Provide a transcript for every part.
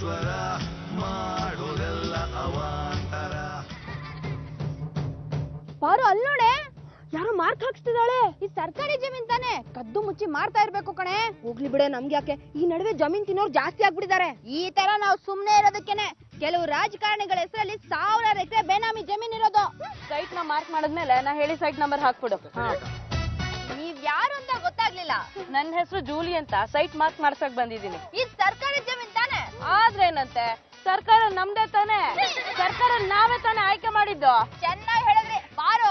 ಈಶ್ವರ ಮಾಡೋದೆಲ್ಲ ಅವಾಂತರ. ಪಾರು ಅಲ್ಲಿ ನೋಡೆ, ಯಾರೋ ಮಾರ್ಕ್ ಹಾಕ್ಸ್ತಿದ್ದಾಳೆ. ಈ ಸರ್ಕಾರಿ ಜಮೀನ್ ತಾನೆ, ಕದ್ದು ಮುಚ್ಚಿ ಮಾಡ್ತಾ ಇರ್ಬೇಕು ಕಣೆ. ಹೋಗ್ಲಿ ಬಿಡೆ, ನಮ್ಗೆ ಯಾಕೆ? ಈ ನಡುವೆ ಜಮೀನ್ ತಿನ್ನೋರು ಜಾಸ್ತಿ ಆಗ್ಬಿಟ್ಟಿದ್ದಾರೆ. ಈ ತರ ನಾವು ಸುಮ್ನೆ ಇರೋದಕ್ಕೇನೆ ಕೆಲವು ರಾಜಕಾರಣಿಗಳ ಹೆಸರಲ್ಲಿ 1000 ಎಕರೆ ಬೇನಾಮಿ ಜಮೀನ್ ಇರೋದು. ಸೈಟ್ ನ ಮಾರ್ಕ್ ಮಾಡಿದ್ಮೇಲೆ ನಾ ಹೇಳಿ ಸೈಟ್ ನಂಬರ್ ಹಾಕ್ಬಿಡು. ನೀವ್ ಯಾರು ಅಂತ ಗೊತ್ತಾಗ್ಲಿಲ್ಲ. ನನ್ನ ಹೆಸರು ಜೂಲಿ ಅಂತ, ಸೈಟ್ ಮಾರ್ಕ್ ಮಾಡ್ಸಕ್ ಬಂದಿದ್ದೀನಿ. ಈ ಸರ್ಕಾರಿ ಜಮೀನ್ ತಾನೆ. ಆದ್ರೇನಂತೆ, ಸರ್ಕಾರ ನಮ್ದೇ ತಾನೆ, ಸರ್ಕಾರ ನಾವೇ ತಾನೆ ಆಯ್ಕೆ ಮಾಡಿದ್ದು. ಚೆನ್ನಾಗಿ ಹೇಳಿದ್ರಿ. ಪಾರು,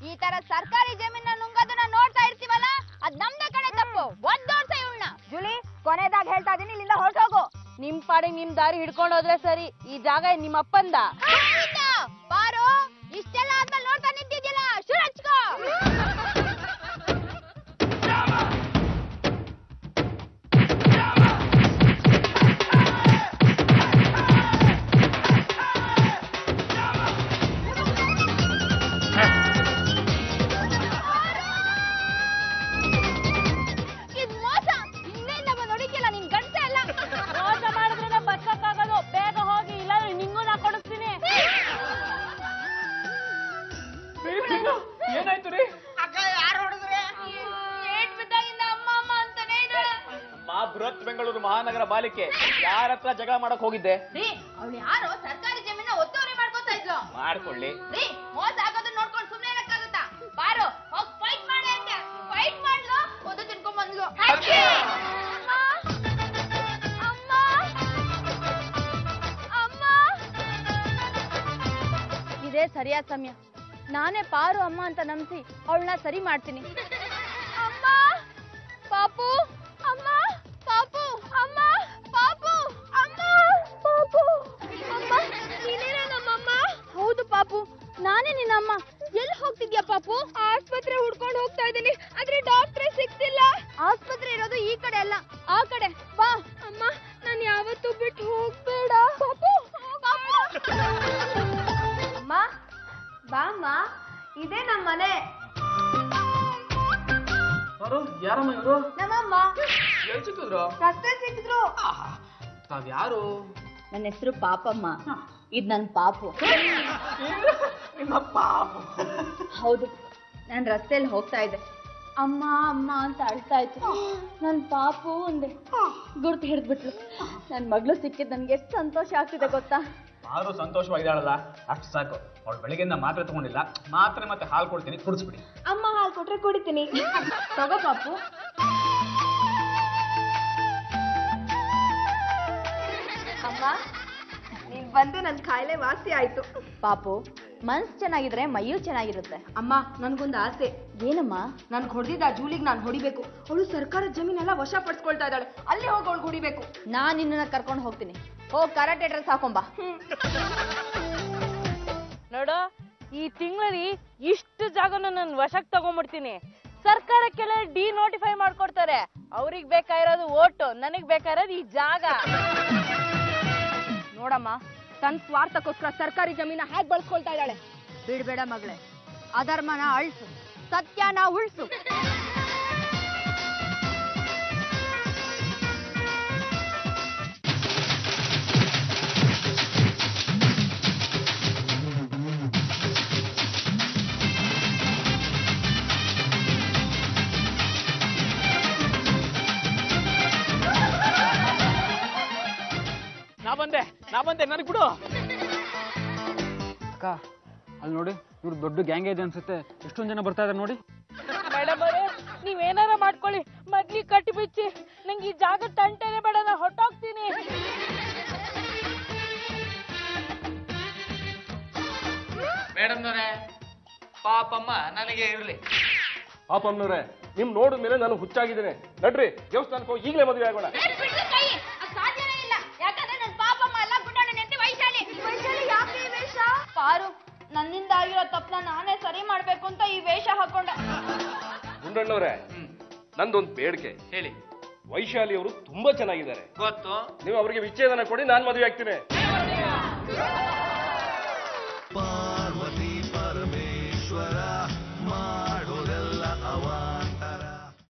ಈ ತರ ಸರ್ಕಾರಿ ಜಮೀನ ನುಂಗೋದನ್ನ ನೋಡ್ತಾ ಇರ್ತೀವಲ್ಲ, ಅದ್ ನಮ್ದೇ ಕಡೆ ತಪ್ಪು. ಒದ್ದೋರ್ಸ ಇವಳನ್ನ. ಜುಲಿ, ಕೊನೆದಾಗ ಹೇಳ್ತಾ ಇದೀನಿ, ಇಲ್ಲಿಂದ ಹೊರಟೋಗು. ನಿಮ್ ಪಾಡಿಗೆ ನಿಮ್ ದಾರಿ ಹಿಡ್ಕೊಂಡು ಹೋದ್ರೆ ಸರಿ. ಈ ಜಾಗ ನಿಮ್ಮ ಅಪ್ಪಂದ. ಪಾರು, ಇಷ್ಟೆಲ್ಲ ಆದ್ಮೇಲೆ ನೋಡ್ತಾ ನಿಂತಿದ್ಯಲ್ಲ, ಶುರು ಹಚ್ಕೋ. ಏನಾಯ್ತು ರೀ? ಅಕ್ಕ ಯಾರು ಹೊಡೆದ್ರೆ? ಏಟ್ ಬಿದ್ದಾಗಿಂದ ಅಮ್ಮ ಅಮ್ಮ ಅಂತಾನೆ ಇದ್ದಾಳೆ. ಬೃಹತ್ ಬೆಂಗಳೂರು ಮಹಾನಗರ ಪಾಲಿಕೆ ಯಾರ ಹತ್ರ ಜಗಳ ಮಾಡಕ್ ಹೋಗಿದ್ದೆ? ಅವಳು ಯಾರೋ ಸರ್ಕಾರಿ ಜಮೀನ ಒತ್ತುವರಿ ಮಾಡ್ಕೊತಾ ಇದ್ಲು. ಮಾಡ್ಕೊಳ್ಳಿ. ಮೋಸ ಆಗೋದನ್ನ ನೋಡ್ಕೊಂಡು ಸುಮ್ಮನೆ ಇರಕ್ಕಾಗುತ್ತಾ? ಬಾರೋ, ಹೋಗ್ ಫೈಟ್ ಮಾಡಿ ಅಂತ. ಫೈಟ್ ಮಾಡ್ಲು, ಒದ್ದು ತಿನ್ಕೊಂಡ್ ಬಂದ್ಲು. ಇದೇ ಸರಿಯಾದ ಸಮಯ. ನಾನೇ ಪಾರು ಅಮ್ಮ ಅಂತ ನಂಬಿಸಿ ಅವಳನ್ನ ಸರಿ ಮಾಡ್ತೀನಿ. ಅಮ್ಮ, ಪಾಪು, ಅಮ್ಮ, ಪಾಪು, ಅಮ್ಮ, ಪಾಪು, ಅಮ್ಮ, ಪಾಪು, ಅಮ್ಮ, ನೀನೇನಾ ನಮ್ಮಮ್ಮ? ಹೌದು ಪಾಪು, ನಾನೇ ನಿನ್ನಮ್ಮ. ಎಲ್ಲಿ ಹೋಗ್ತಿದ್ಯಾ ಪಾಪು? ಆಸ್ಪತ್ರೆ ಹುಡ್ಕೊಂಡು ಹೋಗ್ತಾ ಇದ್ದೀನಿ, ಆದ್ರೆ ಡಾಕ್ಟ್ರೇ ಸಿಗ್ತಿಲ್ಲ. ಆಸ್ಪತ್ರೆ ಇರೋದು ಈ ಕಡೆ ಅಲ್ಲ, ಆ ಕಡೆ ಬಾ. ಅಮ್ಮ, ನಾನು ಯಾವತ್ತೂ ಬಿಟ್ಟು ಹೋಗ್ಬೇಡ. ಪಾಪು, ಅಮ್ಮ, ಬಾ ಅಮ್ಮ, ಇದೇ ನಮ್ಮ ಮನೆ. ಯಾರಮ್ಮ ಇವರು? ನಮ್ಮಮ್ಮ. ಎಲ್ಲಿ ಸಿಕ್ಕಿದ್ರು? ರಸ್ತೆ ಸಿಕ್ಕಿದ್ರು. ತಾವ್ಯಾರು? ನನ್ನ ಹೆಸರು ಪಾಪಮ್ಮ, ಇದ್ ನನ್ ಪಾಪು. ನಿಮ್ಮ ಪಾಪು? ಹೌದು, ನಾನು ರಸ್ತೆಯಲ್ಲಿ ಹೋಗ್ತಾ ಇದ್ದೆ. ಅಮ್ಮ ಅಮ್ಮ ಅಂತ ಅಳ್ತಾ ಇತ್ತು. ನನ್ ಪಾಪು ಅಂದೆ, ಗುರ್ತು ಹಿಡಿದ್ಬಿಟ್ಲು. ನನ್ ಮಗಳು ಸಿಕ್ಕಿದ್ ನನ್ಗೆ ಎಷ್ಟು ಸಂತೋಷ ಆಗ್ತಿದೆ ಗೊತ್ತಾ? ಯಾರು ಸಂತೋಷವಾಗಿದ್ದಾಳಲ್ಲ, ಅಷ್ಟು ಸಾಕು. ಅವಳು ಬೆಳಿಗ್ಗೆಯಿಂದ ಮಾತ್ರೆ ತಗೊಂಡಿಲ್ಲ, ಮಾತ್ರೆ ಮತ್ತೆ ಹಾಲು ಕೊಡ್ತೀನಿ, ಕುಡಿಸ್ಬಿಡಿ. ಅಮ್ಮ ಹಾಲು ಕೊಟ್ರೆ ಕುಡಿತೀನಿ. ತಗೋ ಪಾಪು. ಅಮ್ಮ, ನೀನ್ ಬಂದು ನನ್ ಕಾಯಿಲೆ ವಾಸಿ ಆಯ್ತು. ಪಾಪು, ಮನ್ಸ್ ಚೆನ್ನಾಗಿದ್ರೆ ಮೈಯೂ ಚೆನ್ನಾಗಿರುತ್ತೆ. ಅಮ್ಮ, ನನ್ಗೊಂದು ಆಸೆ. ಏನಮ್ಮ? ನನ್ ಹೊಡೆದಿದ್ದ ಜೂಲಿಗೆ ನಾನು ಹೊಡಿಬೇಕು. ಅವಳು ಸರ್ಕಾರದ ಜಮೀನೆಲ್ಲ ವಶ ಪಡಿಸ್ಕೊಳ್ತಾ ಇದ್ದಾಳೆ, ಅಲ್ಲಿ ಹೋಗಿ ಅವಳು ಹೊಡಿಬೇಕು. ನಾನ್ ನಿನ್ನ ಕರ್ಕೊಂಡು ಹೋಗ್ತೀನಿ. ಹೋಗ್ ಕರಾಟೆ ಡ್ರೆಸ್ ಹಾಕೊಂಬಾ. ನೋಡು, ಈ ತಿಂಗಳಲ್ಲಿ ಇಷ್ಟು ಜಾಗನ ನಾನು ವಶಕ್ಕೆ ತಗೊಂಡ್ಬಿಡ್ತೀನಿ. ಸರ್ಕಾರಕ್ಕೆಲ್ಲ ಡಿನೋಟಿಫೈ ಮಾಡ್ಕೊಡ್ತಾರೆ. ಅವ್ರಿಗೆ ಬೇಕಾಗಿರೋದು ಓಟು, ನನಗ್ ಬೇಕಾಗಿರೋದು ಈ ಜಾಗ. ನೋಡಮ್ಮ, ತನ್ನ ಸ್ವಾರ್ಥಕ್ಕೋಸ್ಕರ ಸರ್ಕಾರಿ ಜಮೀನ ಹೇಗೆ ಬಳಸ್ಕೊಳ್ತಾ ಇದ್ದಾಳೆ. ಬಿಡ್ಬೇಡ ಮಗಳೇ, ಅಧರ್ಮನ ಅಳಿಸು, ಸತ್ಯನ ಉಳಿಸು. ನಾ ಬಂದೆ ನನಗೆ ಬಿಡು. ಅಕ್ಕ, ಅಲ್ಲಿ ನೋಡಿ, ಇವ್ರು ದೊಡ್ಡ ಗ್ಯಾಂಗ್ ಇದೆ ಅನ್ಸುತ್ತೆ. ಎಷ್ಟೊಂದು ಜನ ಬರ್ತಾ ಇದಾರೆ ನೋಡಿ. ಮೇಡಮ್ ಅವರೇ, ನೀವೇನಾರ ಮಾಡ್ಕೊಳ್ಳಿ, ಮಗ್ಲಿ ಕಟ್ಟಿ ಬಿಚ್ಚಿ. ನಂಗೆ ಈ ಜಾಗ ತಂಟೆನೆ ಬೇಡ, ನಾ ಹೊಟ್ಟೋಗ್ತೀನಿ. ಮೇಡಮ್ನವರೇ, ಪಾಪಮ್ಮ ನನಗೆ ಇರ್ಲಿ. ಪಾಪಮ್ಮನವ್ರೆ, ನಿಮ್ ನೋಡಿದ ಮೇಲೆ ನಾನು ಹುಚ್ಚಾಗಿದ್ದೇನೆ. ನಡ್ರಿ, ದೇವಸ್ಥಾನಕ್ಕೆ ಹೋಗಿ ಈಗಲೇ ಮದುವೆ ಆಗೋಣ. ಸಾಧ್ಯನೇ ಇಲ್ಲ, ಯಾಕಂದ್ರೆ ನನ್ನ ಪಾಪಮ್ಮ ಅಲ್ಲ, ಗುಂಡಣ್ಣ ನೆಂಟಿ ವೈಶಾಲಿ. ವೈಶಾಲಿ ಯಾಕೆ ಈ ವೇಷ? ಪಾರು, ನನ್ನಿಂದ ಆಗಿರೋ ತಪ್ಪನ್ನ ನಾನೇ ಸರಿ ಮಾಡ್ಬೇಕು ಅಂತ ಈ ವೇಷ ಹಾಕೊಂಡೆ. ಗುಂಡಣ್ಣವ್ರೆ, ನಂದೊಂದು ಬೇಡಿಕೆ. ಹೇಳಿ. ವೈಶಾಲಿ ಅವರು ತುಂಬಾ ಚೆನ್ನಾಗಿದ್ದಾರೆ. ಗೊತ್ತು. ನೀವು ಅವರಿಗೆ ವಿಚ್ಛೇದನ ಕೊಡಿ, ನಾನು ಮದುವೆ ಆಗ್ತೀನಿ.